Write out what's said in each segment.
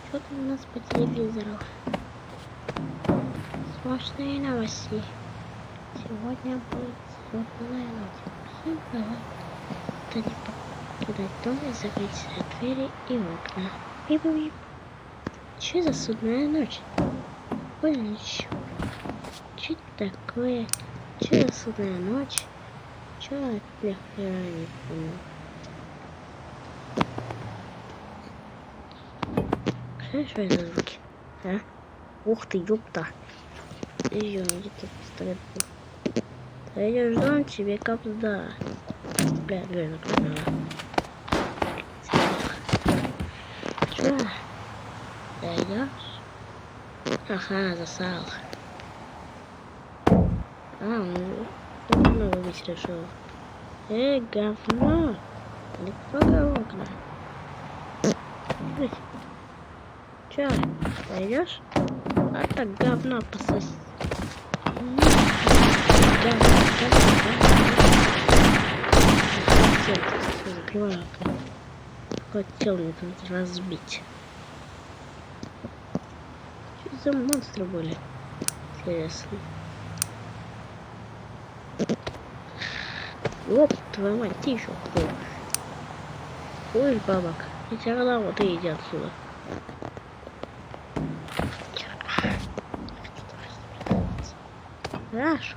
Что там у нас по телевизору? Сплошные новости. Сегодня будет светлая ночь. Всем привет. Кто не покидать дом и закрыть все двери и окна. Бип-бип. Че за судная ночь? Блин, че такое? Че за судная ночь? Че от них я не понял. Что это за звуки? А? Ух ты, ёпта. Ее, где-то пистолет был. Зайдешь в дом, тебе капсда. Бля, дверь закрыла. Чё? Зайдешь? Ага, засал. Ну, выбить решил. Говно! Не трогай окна. Чё, зайдешь? А так говно пососи. Закрываю окно. Хотел мне тут разбить. Что за монстры были? Интересно. Оп, твою мать, ты еще кто? Ой, бабок. И тогда вот и иди отсюда. Хорошо.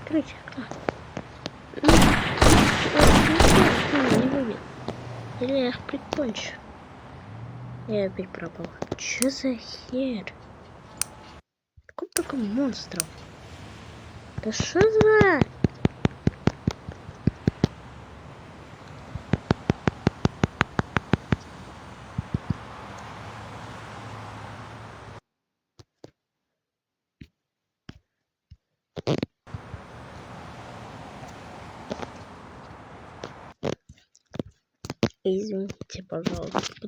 Открыть окно. Не будет. Или я их прикончу. Я опять пропал. Че за хер? Сколько только монстров? Да что за... Извините, пожалуйста.